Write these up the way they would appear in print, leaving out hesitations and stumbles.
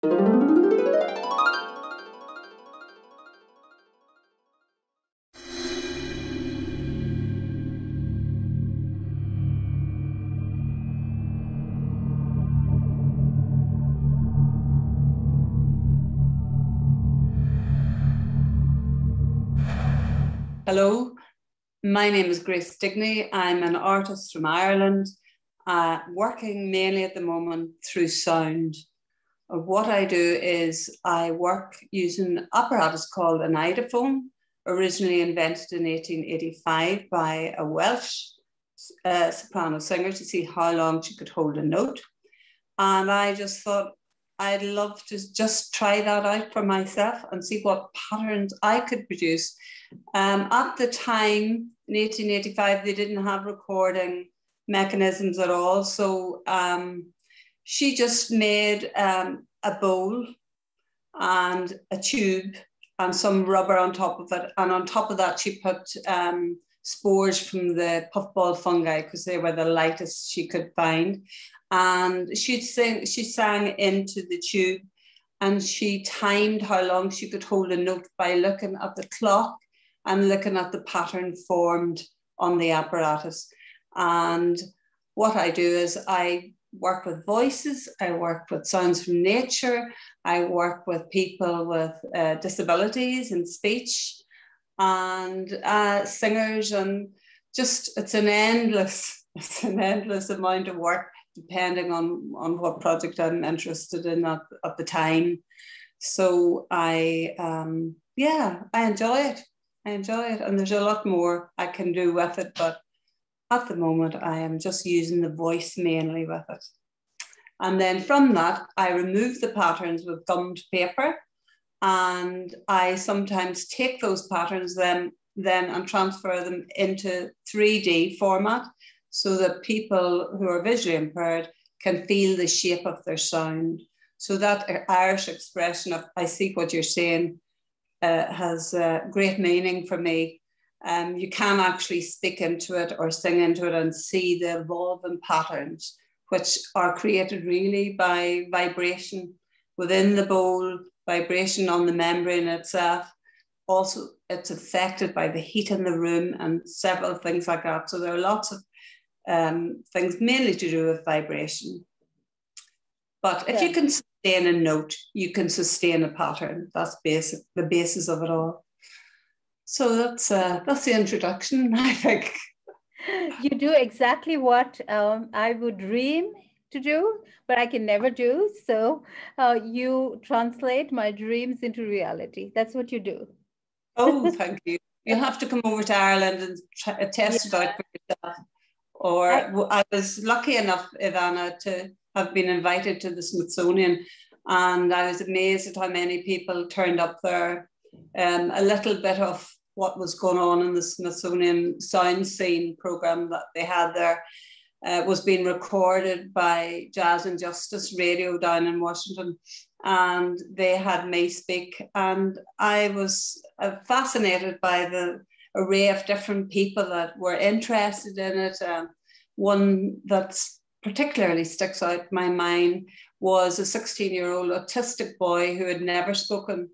Hello, my name is Grace Digney. I'm an artist from Ireland, working mainly at the moment through sound. What I do is I work using an apparatus called an idophone, originally invented in 1885 by a Welsh soprano singer to see how long she could hold a note. And I just thought I'd love to just try that out for myself and see what patterns I could produce. At the time, in 1885, they didn't have recording mechanisms at all. So she just made a bowl and a tube and some rubber on top of it. And on top of that, she put spores from the puffball fungi because they were the lightest she could find. And she sang into the tube, and she timed how long she could hold a note by looking at the clock and looking at the pattern formed on the apparatus. And what I do is I work with voices, I work with sounds from nature, I work with people with disabilities in speech and singers, and just it's an endless amount of work depending on what project I'm interested in at the time. So I enjoy it. And there's a lot more I can do with it, but at the moment I am just using the voice mainly with it. And then from that, I remove the patterns with gummed paper, and I sometimes take those patterns then and transfer them into 3D format, so that people who are visually impaired can feel the shape of their sound. So that Irish expression of "I see what you're saying" has great meaning for me. You can actually speak into it or sing into it and see the evolving patterns, which are created really by vibration within the bowl, vibration on the membrane itself. Also, it's affected by the heat in the room and several things like that. So there are lots of things mainly to do with vibration. But if you can sustain a note, you can sustain a pattern. That's basic, the basis of it all. So that's the introduction, I think. You do exactly what I would dream to do, but I can never do. So you translate my dreams into reality. That's what you do. Oh, thank you. You'll have to come over to Ireland and test it out for yourself. I was lucky enough, Ivaana, to have been invited to the Smithsonian, and I was amazed at how many people turned up there. A little bit of what was going on in the Smithsonian sound scene program that they had there was being recorded by Jazz and Justice Radio down in Washington, and they had me speak, and I was fascinated by the array of different people that were interested in it. One that particularly sticks out in my mind was a 16-year-old autistic boy who had never spoken,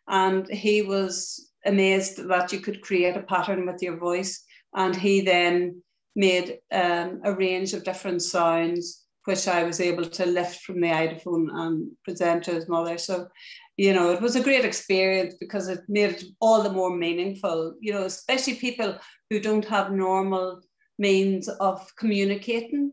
and he was amazed that you could create a pattern with your voice, and he then made a range of different sounds which I was able to lift from the idophone and present to his mother. So, you know, it was a great experience because it made it all the more meaningful, you know, especially people who don't have normal means of communicating.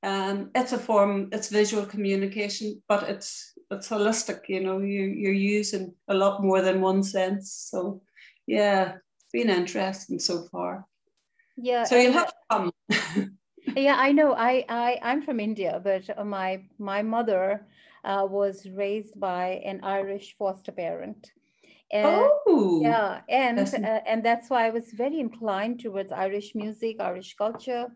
It's a form, it's visual communication, but it's holistic, you know, you're using a lot more than one sense. So yeah, it's been interesting so far. Yeah. So you'll have to come. Yeah, I know. I'm from India, but my mother was raised by an Irish foster parent. And, yeah, and that's why I was very inclined towards Irish music, Irish culture.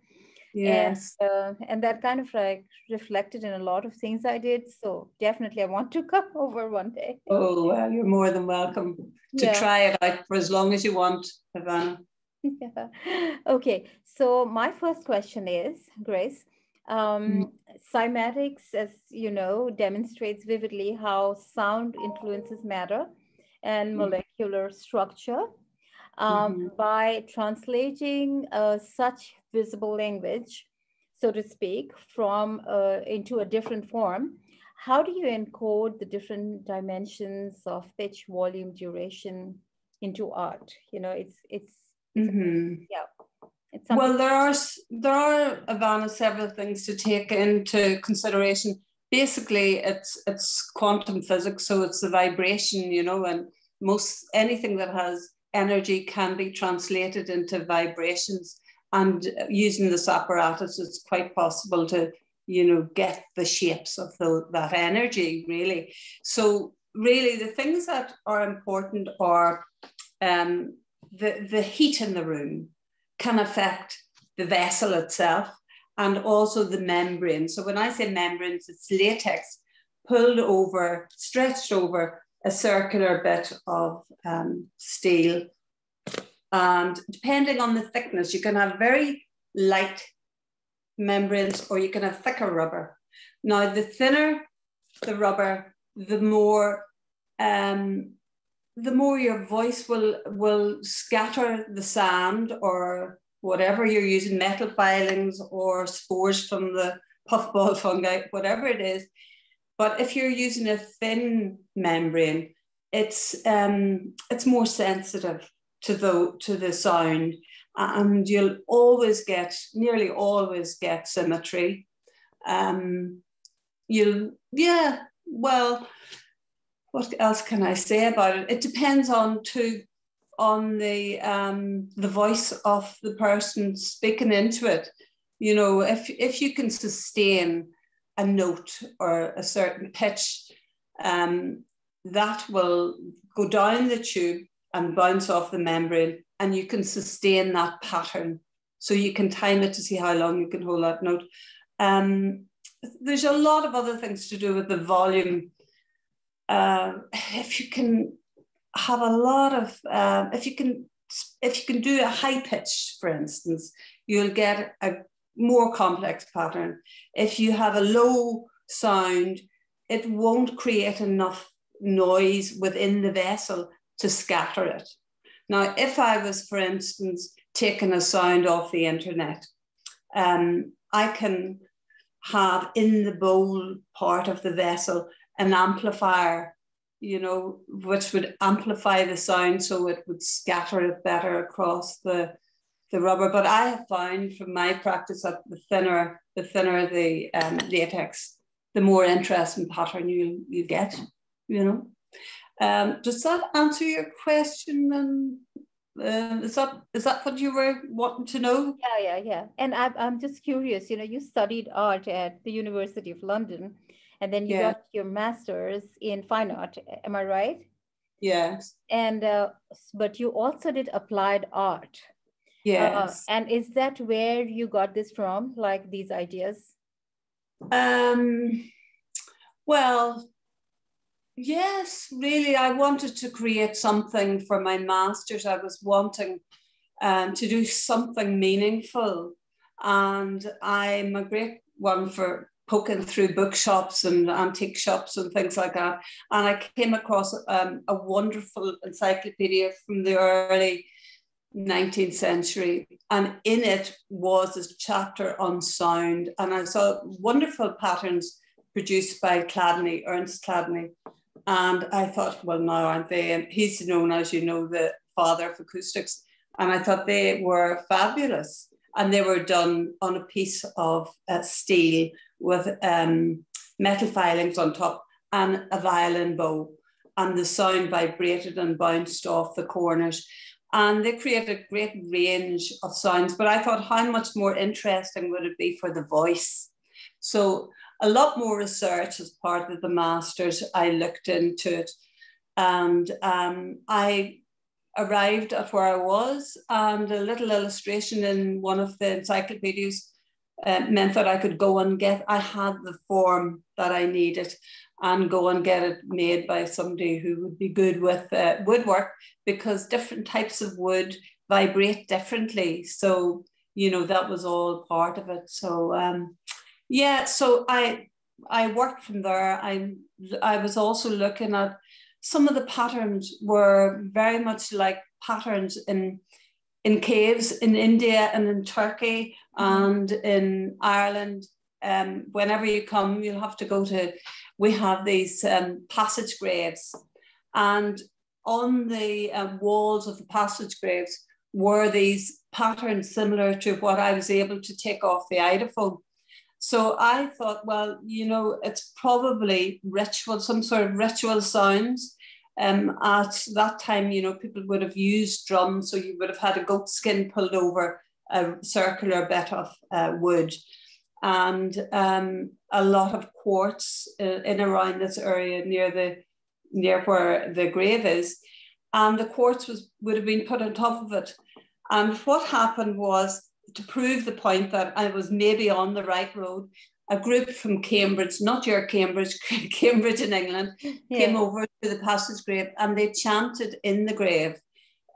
Yes. And that kind of like reflected in a lot of things I did. So definitely I want to come over one day. Oh, well, you're more than welcome to try it out for as long as you want, Ivaana. Yeah. Okay. So my first question is, Grace, Cymatics, as you know, demonstrates vividly how sound influences matter and molecular structure. By translating such visible language, so to speak, from into a different form, how do you encode the different dimensions of pitch, volume, duration into art? You know, yeah, it's something. Well, there are Ivaana, several things to take into consideration. Basically, it's quantum physics, so it's the vibration, you know, and anything that has energy can be translated into vibrations. And using this apparatus, it's quite possible to, you know, get the shapes of that energy, really. So really the things that are important are the heat in the room can affect the vessel itself and also the membrane. So when I say membranes, it's latex pulled over, stretched over a circular bit of steel. And depending on the thickness, you can have very light membranes or you can have thicker rubber. Now, the thinner the rubber, the more your voice will scatter the sand or whatever you're using, metal filings or spores from the puffball fungi, whatever it is. But if you're using a thin membrane, it's more sensitive to the sound, and you'll nearly always get symmetry. Well, what else can I say about it? It depends on the voice of the person speaking into it. You know, if you can sustain a note or a certain pitch, that will go down the tube and bounce off the membrane, and you can sustain that pattern. So you can time it to see how long you can hold that note. There's a lot of other things to do with the volume. If you can have a lot of, if you can do a high pitch, for instance, you'll get a more complex pattern. If you have a low sound, it won't create enough noise within the vessel to scatter it. Now, if I was, for instance, taking a sound off the internet, I can have in the bowl part of the vessel an amplifier, you know, which would amplify the sound so it would scatter it better across the rubber. But I have found from my practice that the thinner the latex, the more interesting pattern you get, you know. Does that answer your question? And is that what you were wanting to know? Yeah. And I'm just curious, you know, you studied art at the University of London, and then you got your master's in fine art. Am I right? Yes. And but you also did applied art. Yes. And is that where you got this from, like these ideas? Well, yes, really. I wanted to create something for my master's. I was wanting to do something meaningful. And I'm a great one for poking through bookshops and antique shops and things like that. And I came across a wonderful encyclopedia from the early 19th century. And in it was a chapter on sound. And I saw wonderful patterns produced by Ernst Chladni. And I thought, well, now aren't they? And he's known, as you know, the father of acoustics. And I thought they were fabulous. And they were done on a piece of steel with metal filings on top and a violin bow. And the sound vibrated and bounced off the corners. And they created a great range of sounds. But I thought, how much more interesting would it be for the voice? So a lot more research as part of the master's. I looked into it, and I arrived at where I was, and a little illustration in one of the encyclopedias meant that I could go and I had the form that I needed and go and get it made by somebody who would be good with woodwork, because different types of wood vibrate differently. So, you know, that was all part of it. So, Yeah, so I worked from there. I was also looking at some of the patterns were very much like patterns in caves in India and in Turkey and in Ireland. Whenever you come, you'll have to go to, we have these passage graves, and on the walls of the passage graves were these patterns similar to what I was able to take off the iDophone. So I thought, well, you know, it's probably ritual, some sort of ritual sounds. At that time, you know, people would have used drums, so you would have had a goat skin pulled over a circular bit of wood, and a lot of quartz in around this area near where the grave is, and the quartz would have been put on top of it. And what happened was, to prove the point that I was maybe on the right road, a group from Cambridge, not your Cambridge, Cambridge in England, came over to the passage grave, and they chanted in the grave,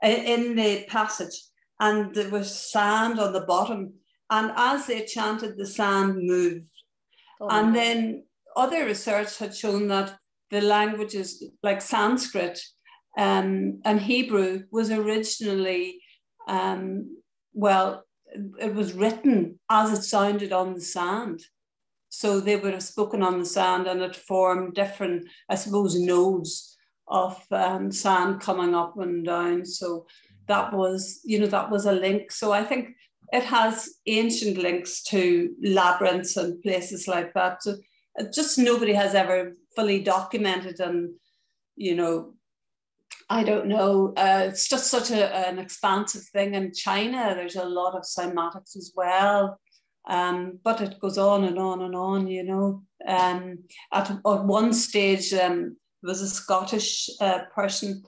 in the passage, and there was sand on the bottom. And as they chanted, the sand moved. And then other research had shown that the languages like Sanskrit and Hebrew was originally, it was written as it sounded on the sand. So they would have spoken on the sand, and it formed different, I suppose, nodes of sand coming up and down. So that was, you know, that was a link. So I think it has ancient links to labyrinths and places like that. So just nobody has ever fully documented, and, you know, I don't know. It's just such an expansive thing. In China, there's a lot of cymatics as well. But it goes on and on and on, you know. At one stage, there was a Scottish person,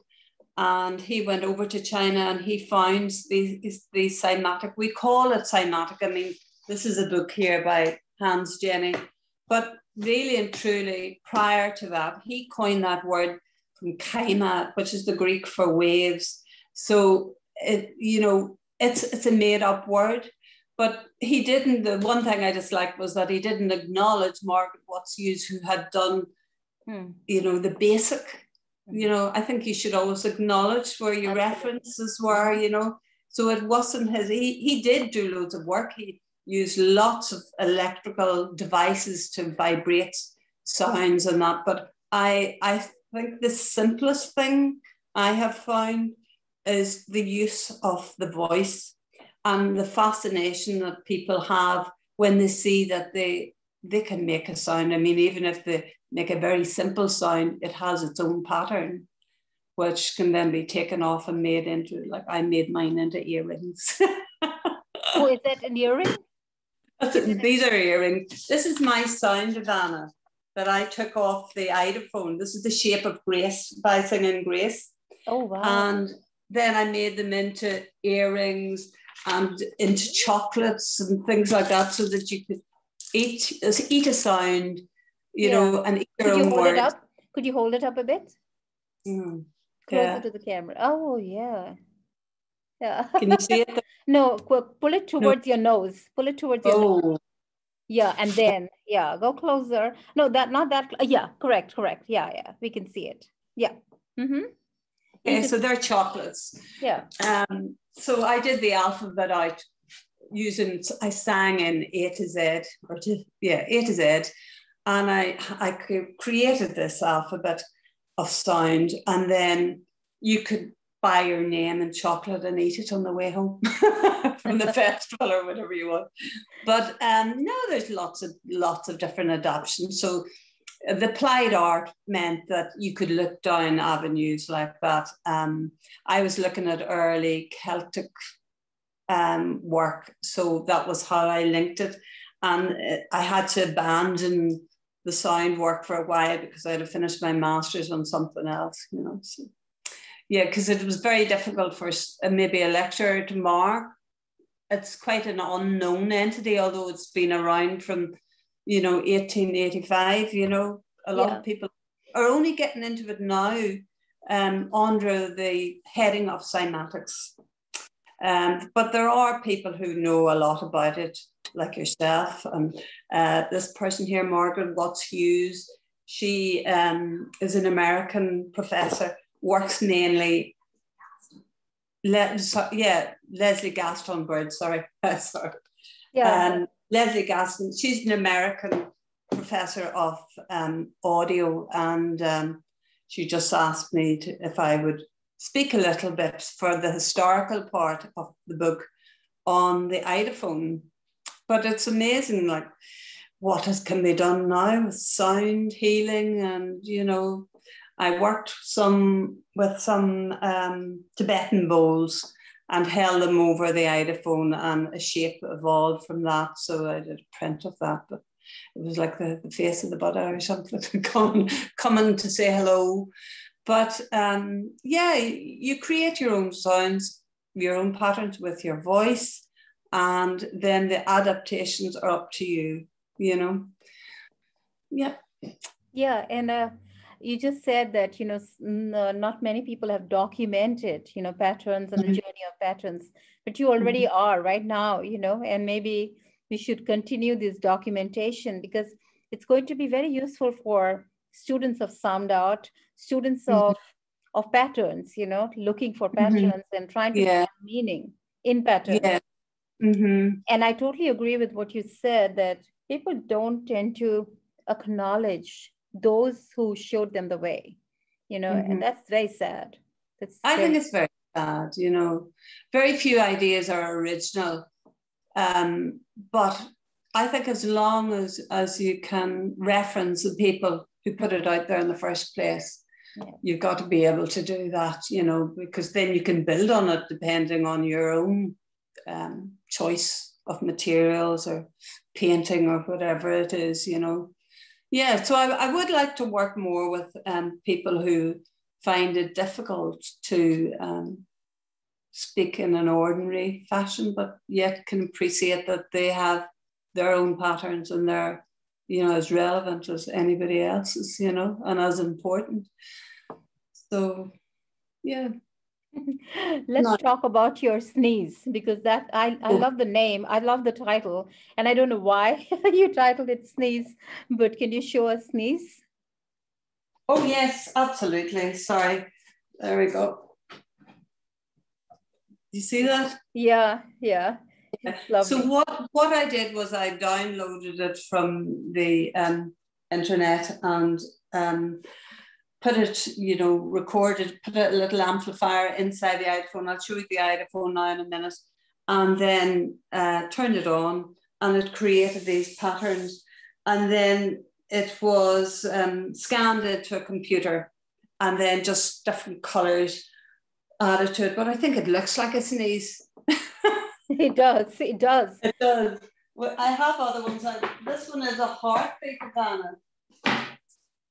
and he went over to China and he found these cymatic. We call it cymatic. I mean, this is a book here by Hans Jenny. But really and truly, prior to that, he coined that word from kaima, which is the Greek for waves. So, it's a made-up word. But he didn't, the one thing I disliked was that he didn't acknowledge Margaret Watts-Hughes, who had done, the basic. You know, I think you should always acknowledge where your references were, you know. So it wasn't he did do loads of work. He used lots of electrical devices to vibrate sounds and that. But I think the simplest thing I have found is the use of the voice, and the fascination that people have when they see that they can make a sound. I mean, even if they make a very simple sound, it has its own pattern, which can then be taken off and made into, like I made mine into earrings. Oh, is that an earring? These are earrings. This is my sound, Ivaana, that I took off the iDophone. This is the shape of Grace by singing Grace. Oh, wow. And then I made them into earrings and into chocolates and things like that, so that you could eat a sound, you know, and eat your own words. Could you hold it up a bit? Closer to the camera. Oh, yeah. Yeah. Can you see it? No, pull it towards your nose. Pull it towards your nose. Yeah, and then, go closer. No, not that. Yeah, correct. Yeah, we can see it. Yeah. Okay, so they're chocolates. Yeah. So I did the alphabet out I sang in A to Z, A to Z. And I created this alphabet of sound, and then you could buy your name in chocolate and eat it on the way home from the festival or whatever you want. But no, there's lots of different adaptations. So the applied art meant that you could look down avenues like that. I was looking at early Celtic work, so that was how I linked it. And I had to abandon the sound work for a while because I had finished my master's on something else, you know. So, yeah, because it was very difficult for maybe a lecturer to mark. It's quite an unknown entity, although it's been around from, 1885, a lot of people are only getting into it now under the heading of cymatics. But there are people who know a lot about it. like yourself. And this person here, Margaret Watts-Hughes, she is an American professor, works mainly, Leslie Gaston Bird, sorry. sorry. Yeah. Leslie Gaston, she's an American professor of audio, and she just asked me if I would speak a little bit for the historical part of the book on the iodophone. But it's amazing, like, what can be done now with sound healing. And, you know, I worked with some Tibetan bowls and held them over the iodophone, and a shape evolved from that. So I did a print of that, but it was like the face of the Buddha or something coming to say hello. But yeah, you create your own sounds, your own patterns with your voice, and then the adaptations are up to you, you know. Yeah. Yeah, and you just said that, you know, not many people have documented, you know, patterns and the journey of patterns, but you already are right now, you know, and maybe we should continue this documentation, because it's going to be very useful for students of sound art, students of patterns, you know, looking for patterns and trying to find meaning in patterns. Yeah. And I totally agree with what you said, that people don't tend to acknowledge those who showed them the way, you know, and that's very sad. I think it's very sad, you know. Very few ideas are original, but I think as long as you can reference the people who put it out there in the first place, you've got to be able to do that, you know, because then you can build on it depending on your own choice of materials or painting or whatever it is, you know. Yeah, so I would like to work more with people who find it difficult to speak in an ordinary fashion, but yet can appreciate that they have their own patterns and they're, you know, as relevant as anybody else's, you know, and as important. So, yeah. Let's talk about your sneeze, because that I love the name. I love the title, and I don't know why you titled it Sneeze, but can you show us Sneeze? Oh, yes, absolutely. Sorry. There we go. You see that? Yeah, yeah. So what I did was I downloaded it from the internet and put it, you know, recorded, put a little amplifier inside the iodophone. I'll show you the iodophone now in a minute. And then turned it on, and it created these patterns. And then it was scanned into a computer, and then just different colors added to it. But I think it looks like a sneeze. It does. It does. It does. Well, I have other ones. This one is a heartbeat, Ivaana.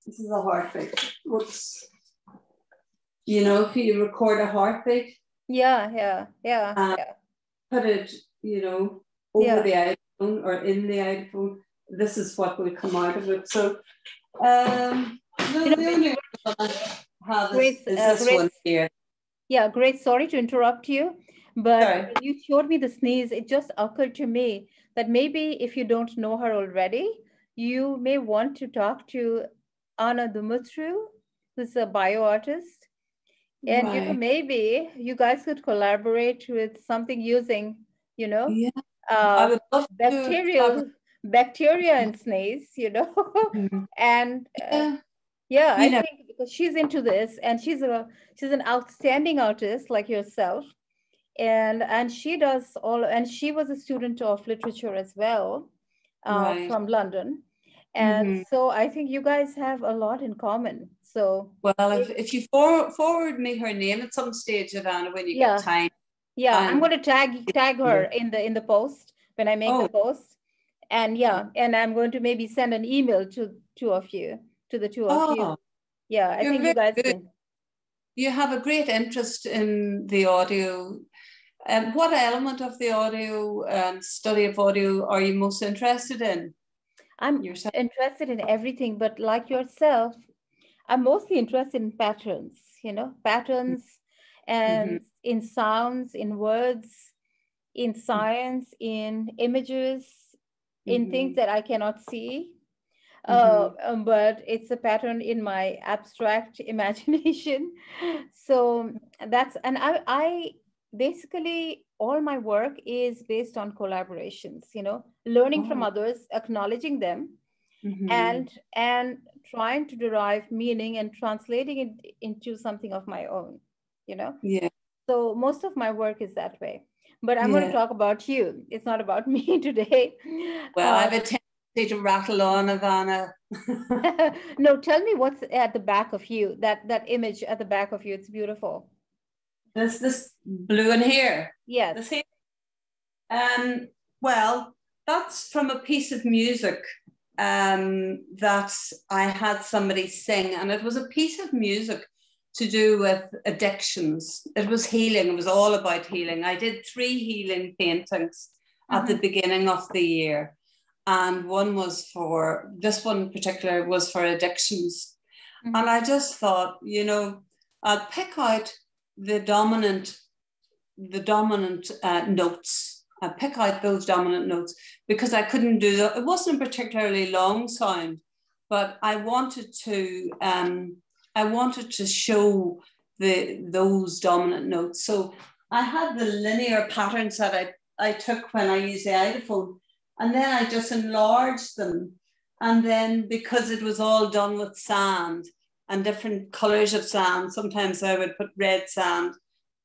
This is a heartbeat. Whoops. You know, if you record a heartbeat. Yeah. Put it, you know, over the iodophone or in the iodophone. This is what will come out of it. So, the only one I have is this one here. Yeah, Grace, sorry to interrupt you, but when you showed me the sneeze, it just occurred to me that maybe if you don't know her already, you may want to talk to Anna Dumitru, who's a bio artist. And you know, maybe you guys could collaborate with something using, you know, I would love bacteria and sneeze, you know, and I think because she's into this, and she's an outstanding artist like yourself, and she does and she was a student of literature as well, from London. And so I think you guys have a lot in common. So well, if you forward me her name at some stage, Ivaana, when you get time. Yeah, I'm going to tag her in the post when I make the post. And and I'm going to maybe send an email to the two of you. Yeah, I think you guys can. You have a great interest in the audio. What element of the audio study of audio are you most interested in? I'm interested in everything, but like yourself, I'm mostly interested in patterns, you know, patterns and in sounds, in words, in science, in images, in things that I cannot see. But it's a pattern in my abstract imagination. So that's, and I basically, all my work is based on collaborations, you know, learning from others, acknowledging them, and trying to derive meaning and translating it into something of my own, you know. Yeah. So most of my work is that way. But I'm going to talk about you. It's not about me today. Well, I have a tendency to rattle on, Ivaana. No, tell me what's at the back of you, that image at the back of you. It's beautiful. This blue in here. Yes. This here. Well, that's from a piece of music that I had somebody sing, and it was a piece of music to do with addictions. It was healing. It was all about healing. I did 3 healing paintings at the beginning of the year. And one was for, this one in particular was for addictions. And I just thought, you know, I'd pick out the dominant notes. I'd pick out those dominant notes because I couldn't do that. It wasn't a particularly long sound, but I wanted to show those dominant notes. So I had the linear patterns that I took when I used the iPhone, and then I just enlarged them. And then because it was all done with sand and different colors of sand, sometimes I would put red sand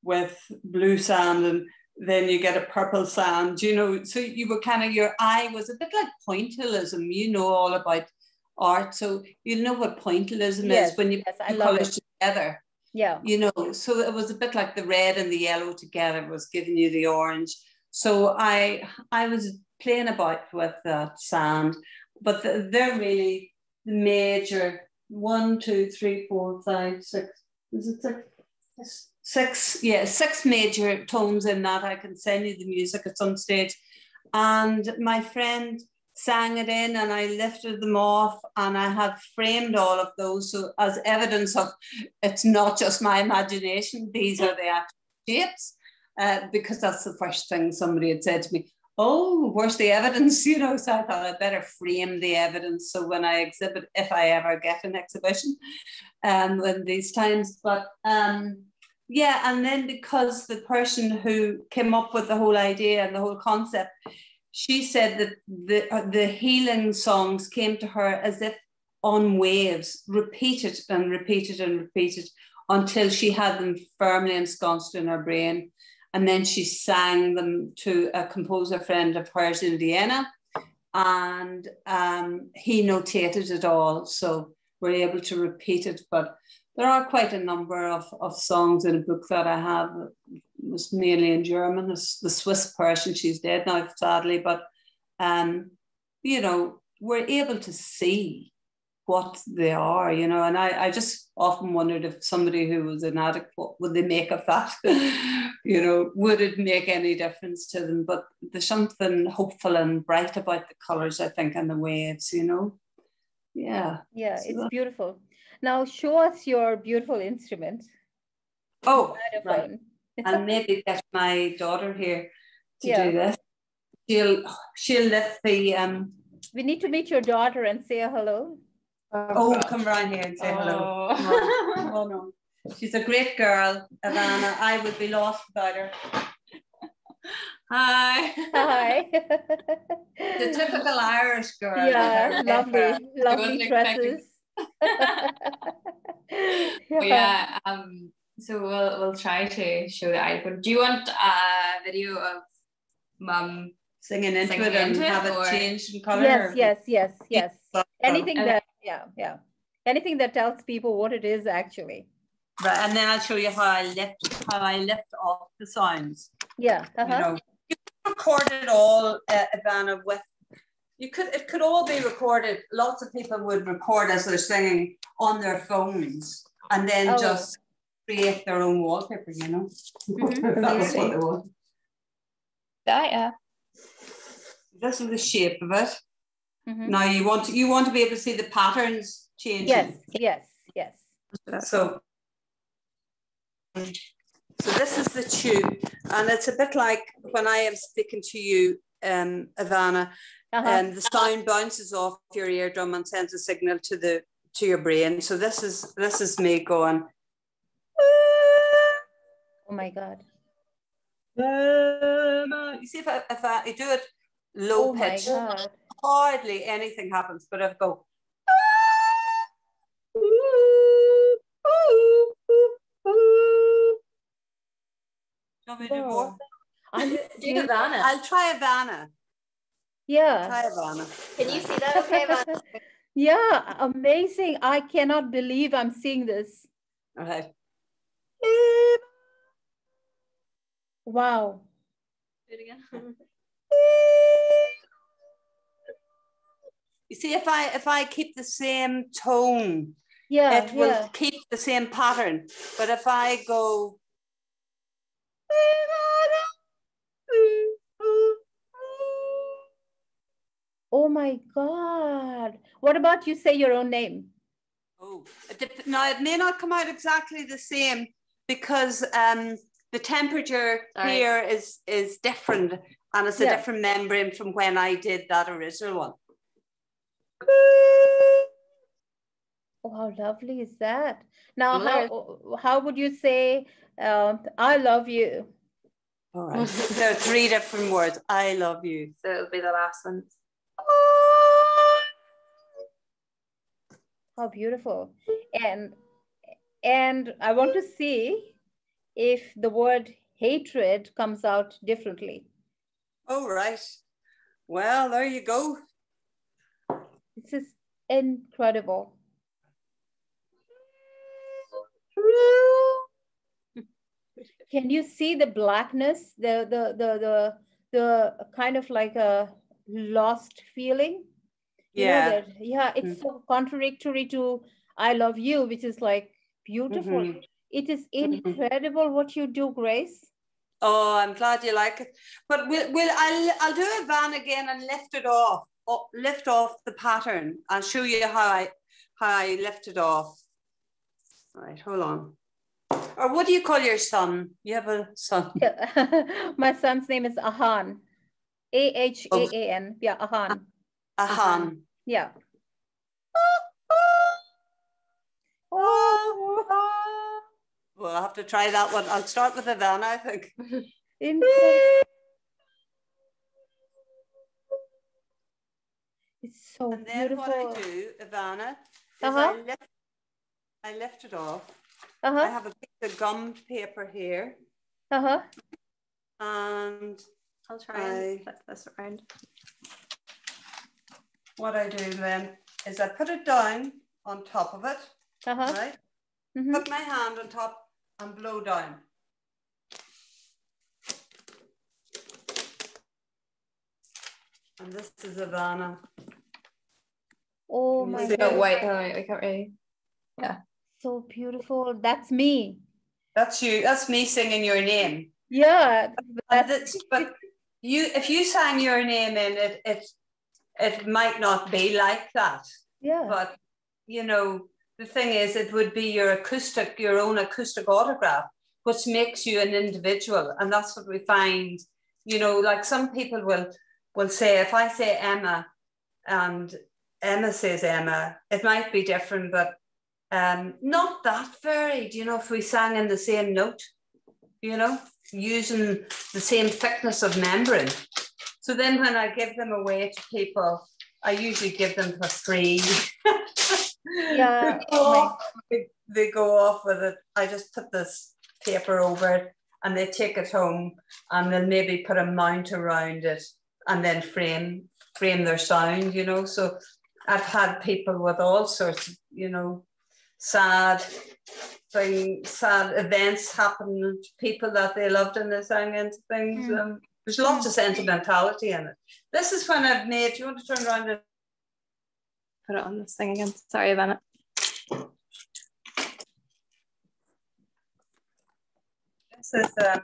with blue sand, and then you get a purple sand, you know. So you were kind of, your eye was a bit like pointillism, you know, all about art. So you know what pointillism is when you put the colors together. Yeah. You know, so it was a bit like the red and the yellow together was giving you the orange. So I was playing about with that sand, but they're really the major 1, 2, 3, 4, 5, 6. Is it 6? 6, yeah, 6 major tones in that. I can send you the music at some stage. And my friend sang it in, and I lifted them off, and I have framed all of those so as evidence of it's not just my imagination. These are the actual shapes, because that's the first thing somebody had said to me. Oh, where's the evidence? You know, so I thought I'd better frame the evidence so when I exhibit, if I ever get an exhibition, in these times. But yeah, and then because the person who came up with the whole idea and the whole concept, she said that the healing songs came to her as if on waves, repeated and repeated and repeated until she had them firmly ensconced in her brain. And then she sang them to a composer friend of hers in Vienna, and he notated it all. So we're able to repeat it. But there are quite a number of songs in a book that I have. It was mainly in German. It's the Swiss person, she's dead now, sadly. But, you know, we're able to see what they are, you know. And I just often wondered if somebody who was an addict, what would they make of that? You know, would it make any difference to them? But there's something hopeful and bright about the colors, I think, and the waves, you know. Yeah. Yeah, so it's beautiful. Now show us your beautiful instrument. Oh, right. And maybe get my daughter here to do this. She'll lift the we need to meet your daughter and say hello. Oh, come round here and say hello. Oh no. She's a great girl, Ivaana. I would be lost without her. Hi. Hi. The typical Irish girl. Yeah, lovely dresses. Yeah. So we'll try to show the iPhone. Do you want a video of Mum singing into it and have it changed in color? Yes. Anything that, anything that tells people what it is actually. Right, and then I'll show you how I lift off the sounds. Yeah. You know, you can record it all, Ivaana, with. It could all be recorded. Lots of people would record as they're singing on their phones, and then just create their own wallpaper. You know, that was what they want. Yeah. This is the shape of it. Now you want to be able to see the patterns changing. Yes. So this is the tube, and it's a bit like when I am speaking to you, Ivaana. the sound bounces off your eardrum and sends a signal to your brain. So this is me going. Oh my God. You see, if I do it low pitch, hardly anything happens, but if I go. Do you want me to do more? I'll try Ivaana. Yeah. Try Ivaana. Can you see that okay, Ivaana? Yeah, amazing. I cannot believe I'm seeing this. All right. Wow. Do it again. You see, if I keep the same tone, it will keep the same pattern. But if I go, oh my God. What about you say your own name? Oh, now it may not come out exactly the same because the temperature here is different, and it's a different membrane from when I did that original one. Oh, how lovely is that? Now, how would you say, I love you? All right. There are 3 different words. I love you. So it'll be the last one. How beautiful. And I want to see if the word hatred comes out differently. Oh, right. Well, there you go. This is incredible. Can you see the blackness, the kind of like a lost feeling? You know that, it's so contradictory to I love you, which is like beautiful. It is incredible what you do, Grace. Oh, I'm glad you like it. But I'll do Ivaana again and lift off the pattern and show you how I lift it off. All right, hold on. Or what do you call your son? You have a son. My son's name is Ahaan. Ahaan. Yeah, Ahaan. Ahaan. Yeah. Well, I'll have to try that one. I'll start with Ivaana, I think. It's so and then beautiful. what I do, Ivaana, is I lift it off. I have a piece of gum paper here. And I'll try and flip this around. What I do then is I put it down on top of it, right? Put my hand on top and blow down. And this is Ivaana. Oh my God. Wait, we can't really. Yeah. So beautiful. That's me. That's you. That's me singing your name. Yeah. But if you sang your name in it might not be like that. Yeah. But you know, the thing is, it would be your own acoustic autograph, which makes you an individual. And that's what we find, you know, like some people will say, if I say Emma and Emma says Emma, it might be different, but not that varied, you know, if we sang in the same note, you know, using the same thickness of membrane. So then when I give them away to people, I usually give them for free. Yeah. They go off with it. I just put this paper over it and they take it home and then maybe put a mount around it and then frame their sound, you know. So I've had people with all sorts of, you know, sad events happen to people that they loved and they sang into things. There's lots of sentimentality in it. This is when I've made, do you want to turn around and put it on this thing again? Sorry, Ivaana. This is, I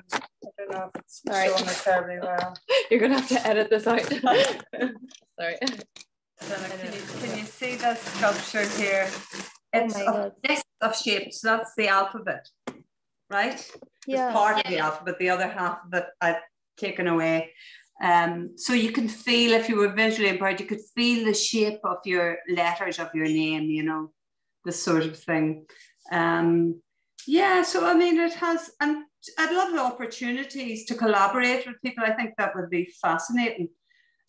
don't know if it's showing it terribly well. You're going to have to edit this out. Sorry. Can you see this sculpture here? It's a list of shapes. That's the alphabet, right? Yeah. It's part of the alphabet. The other half of it I've taken away. So you can feel, if you were visually impaired, you could feel the shape of your letters of your name, you know, this sort of thing. Yeah, so I mean, it has, and I'd love the opportunities to collaborate with people. I think that would be fascinating.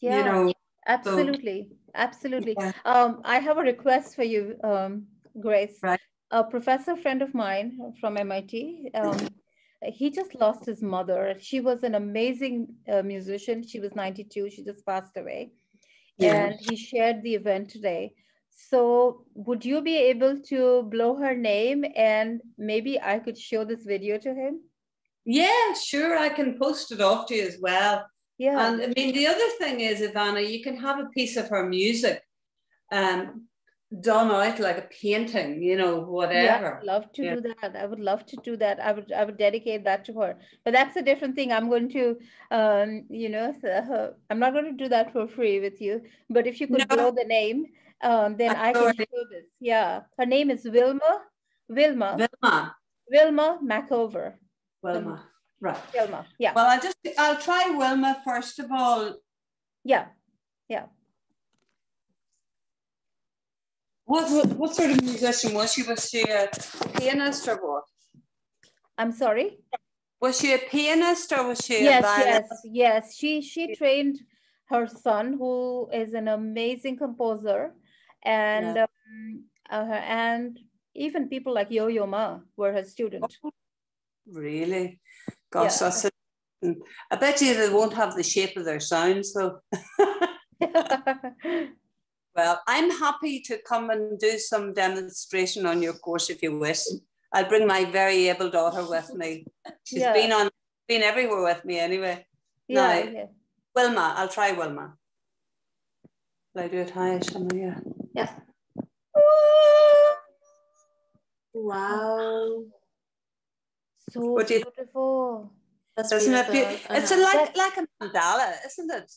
Yeah, you know, absolutely. So, Absolutely. yeah. I have a request for you, Grace. Right. A professor friend of mine from MIT, he just lost his mother. She was an amazing musician. She was 92. She just passed away. Yeah. And he shared the event today. So would you be able to blow her name, and maybe I could show this video to him? Yeah, sure. I can post it off to you as well. Yeah. And I mean, the other thing is, Ivaana, you can have a piece of her music done out like a painting, you know, whatever. Yeah, I'd love to do that. I would love to do that. I would dedicate that to her. But that's a different thing. I'm going to, you know, I'm not going to do that for free with you. But if you could blow the name, then I can show this. Yeah, her name is Wilma Macover. Wilma, right. Wilma, yeah. Well, I'll try Wilma first of all. Yeah. What sort of musician was she? Was she a pianist or what? I'm sorry? Was she a pianist or was she a violinist? Yes. She trained her son, who is an amazing composer, and and even people like Yo-Yo Ma were her student. Oh, really? Gosh, that's it. I bet you they won't have the shape of their sound, so. Well, I'm happy to come and do some demonstration on your course if you wish. I'll bring my very able daughter with me. She's been everywhere with me anyway. Wilma, I'll try Wilma. Will I do it high? Yeah. Wow. So beautiful. That's Isn't it beautiful? It's like a mandala, isn't it?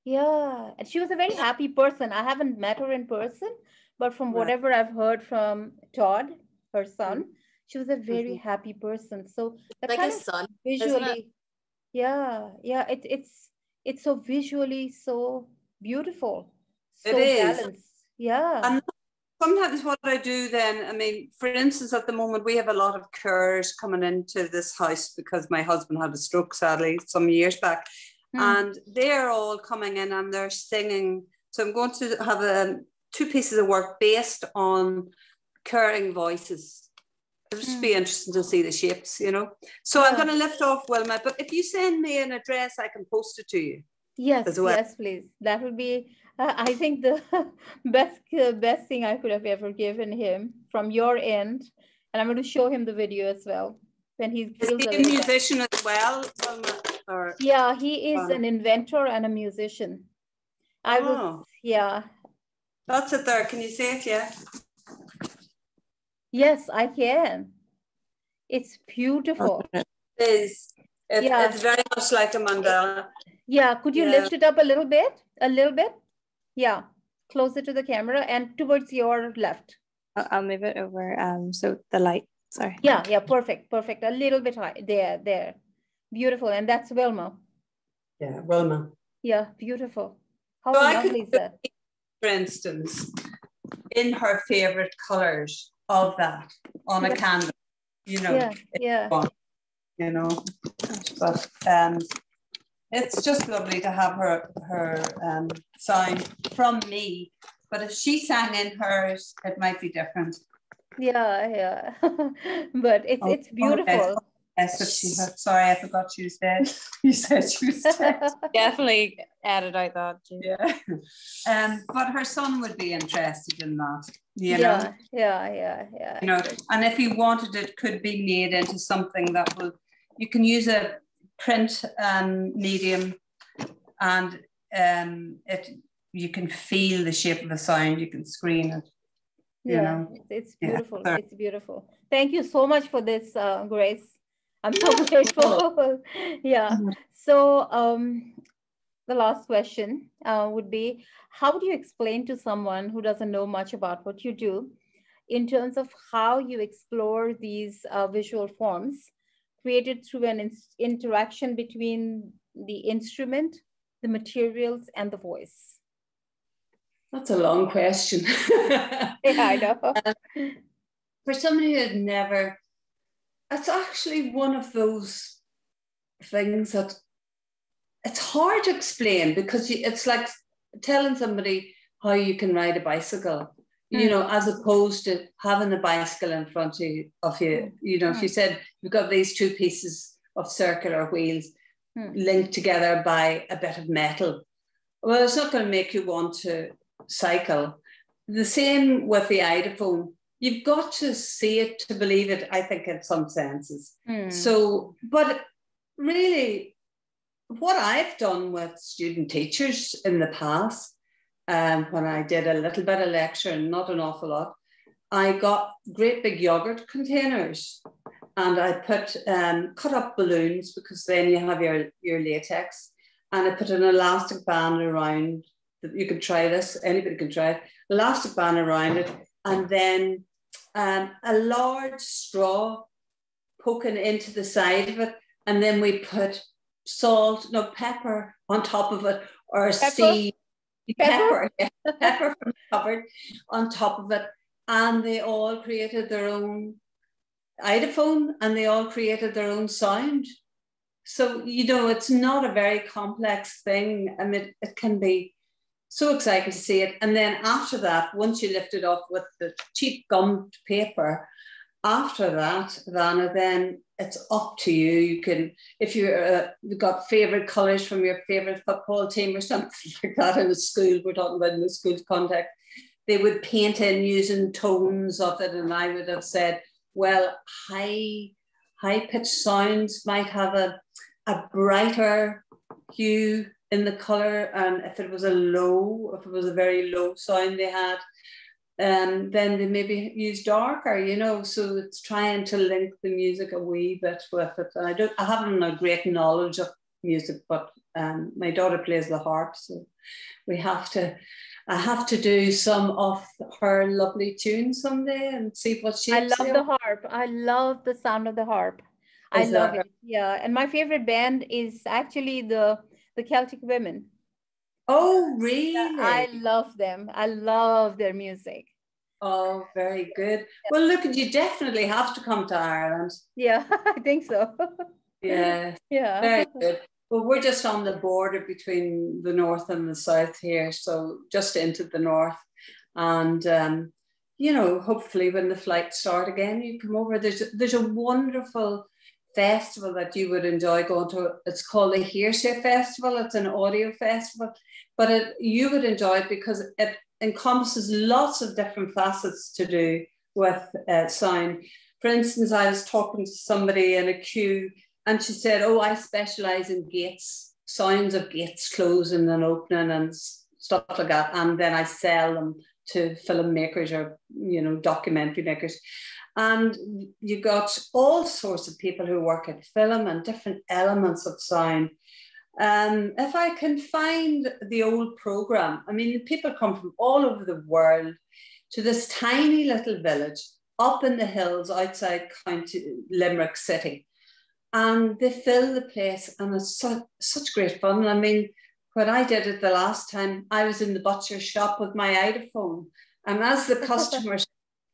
Yeah, and she was a very happy person. I haven't met her in person, but from whatever I've heard from Todd, her son, she was a very happy person. So that like kind his of son, visually, it's so visually so beautiful, so balanced. Yeah. And sometimes what I do then, I mean, for instance, at the moment we have a lot of carers coming into this house because my husband had a stroke, sadly, some years back. And they're all coming in and they're singing. So I'm going to have 2 pieces of work based on caring voices. It'll just be interesting to see the shapes, you know. So I'm going to lift off Wilma, but if you send me an address, I can post it to you. Yes, yes, please. That would be, I think, the best thing I could have ever given him from your end. And I'm going to show him the video as well when he feels a musician as well. Yeah, he is an inventor and a musician. That's it there. Can you see it? Yeah. Yes, I can. It's beautiful. It is. It's very much like a mandala. Yeah. Could you lift it up a little bit? A little bit? Yeah. Closer to the camera and towards your left. I'll move it over. So the light. Sorry. Yeah. Perfect. A little bit high. There. Beautiful. And that's Wilma. Yeah, Wilma. Yeah, beautiful. How lovely is that? For instance, in her favorite colors of that on a canvas, you know. You know, but it's just lovely to have her sound from me. But if she sang in hers, it might be different. Yeah. But it's beautiful. Yes, sorry, I forgot she was dead. You said she was dead. Definitely edit out that. Yeah. But her son would be interested in that. You know? Yeah. You know, and if you wanted it, could be made into something that will. You can use a print medium, and you can feel the shape of the sound. You can screen it. You know? It's beautiful. Yeah. It's beautiful. Thank you so much for this, Grace. I'm so grateful. Yeah. So the last question would be, how do you explain to someone who doesn't know much about what you do in terms of how you explore these visual forms created through an interaction between the instrument the materials, and the voice? That's a long question. Yeah, I know. For somebody who had never, it's actually one of those things that it's hard to explain, because it's like telling somebody how you can ride a bicycle, you know, as opposed to having a bicycle in front of you. You know, if you said you've got these two pieces of circular wheels linked together by a bit of metal, well, it's not going to make you want to cycle. The same with the iPhone. You've got to see it to believe it, I think, in some senses. So, but really, what I've done with student teachers in the past, when I did a little bit of lecturing, not an awful lot, I got great big yogurt containers, and I put cut up balloons, because then you have your latex, and I put an elastic band around. You can try this, anybody can try it. Elastic band around it, and then a large straw poking into the side of it, and then we put pepper on top of it, or pepper from the cupboard on top of it, and they all created their own iPhone, and they all created their own sound. So, you know, it's not a very complex thing, and it can be so exciting to see it. And then after that, once you lift it off with the cheap gummed paper, after that, Ivaana, then it's up to you. You can, if you've got favourite colours from your favourite football team or something like that in a school, we're talking about in the school context, they would paint in using tones of it. And I would have said, well, high-pitched sounds might have a brighter hue in the colour, and if it was a very low sound they had, then they maybe use darker, you know. So it's trying to link the music a wee bit with it. And I haven't a great knowledge of music, but my daughter plays the harp, so I have to do some of her lovely tunes someday and see what she. I love the harp. I love the sound of the harp. I love it. Yeah, and my favorite band is actually the Celtic Women. Oh, really? I love them. I love their music. Oh, very good. Well, look, you definitely have to come to Ireland. Yeah, I think so. Yeah. Yeah. Very good. Well, we're just on the border between the north and the south here, so just into the north. And, you know, hopefully when the flights start again, you come over. There's a wonderful festival that you would enjoy going to. It's called the Hearsay Festival. It's an audio festival, but you would enjoy it because it encompasses lots of different facets to do with sound. For instance, I was talking to somebody in a queue, and she said, oh, I specialize in gates, sounds of gates closing and opening and stuff like that, and then I sell them to filmmakers or, you know, documentary makers. And you got all sorts of people who work in film and different elements of sound. If I can find the old program, I mean, people come from all over the world to this tiny little village up in the hills outside County Limerick City. And they fill the place, and it's such great fun. I mean, when I did it the last time, I was in the butcher's shop with my iPhone. And as the customers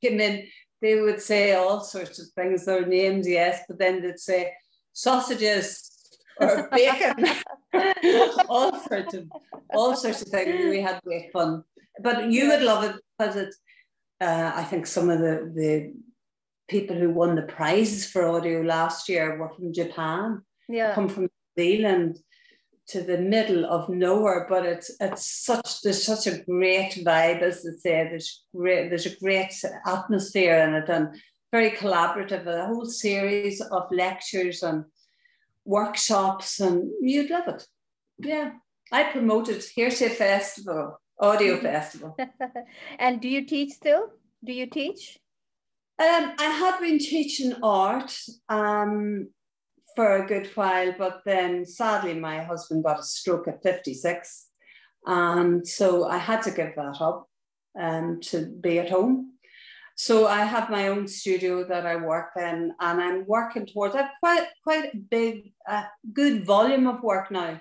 came in, they would say all sorts of things, their names, yes, but then they'd say sausages or bacon, all sorts of things. We had great fun. But you would love it because it's, I think some of the people who won the prizes for audio last year were from Japan, come from New Zealand to the middle of nowhere, but there's such a great vibe, as they say. There's a great atmosphere in it, and very collaborative. A whole series of lectures and workshops, and you'd love it. Yeah, I promoted Hearsay Festival, Audio Festival. And do you teach still? Do you teach? I had been teaching art for a good while, but then sadly my husband got a stroke at 56, and so I had to give that up to be at home. So I have my own studio that I work in, and I'm working towards quite a big, good volume of work now,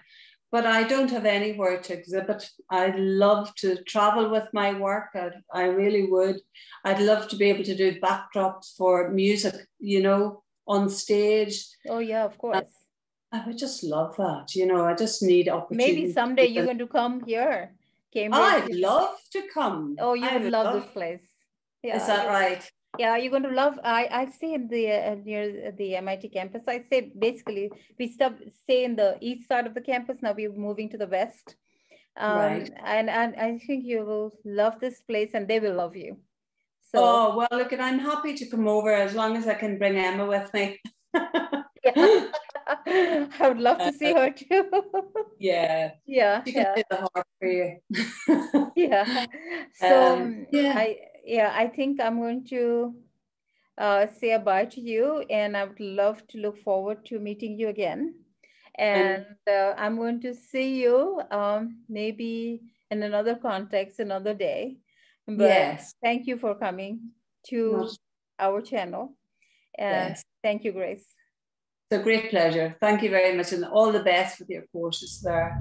but I don't have anywhere to exhibit. I'd love to travel with my work. I really would. I'd love to be able to do backdrops for music, you know, on stage. Oh yeah, of course. I would just love that. You know, I just need opportunity. Maybe someday you're going to come here, Cambridge. I'd love to come. Oh, you would love this place. Yeah, is that right? Yeah, you're going to love. I stay in the near the MIT campus. I say basically we stay in the east side of the campus. Now we're moving to the west. Right. And I think you will love this place, and they will love you. So, oh well, look, and I'm happy to come over as long as I can bring Emma with me. Yeah. I would love to see her too. Yeah. Yeah. She can play the harp for you. Yeah. So I think I'm going to say bye to you, and I would love to look forward to meeting you again. And I'm going to see you maybe in another context, another day. But yes. Thank you for coming to our channel. And thank you, Grace. It's a great pleasure. Thank you very much, and all the best with your courses there.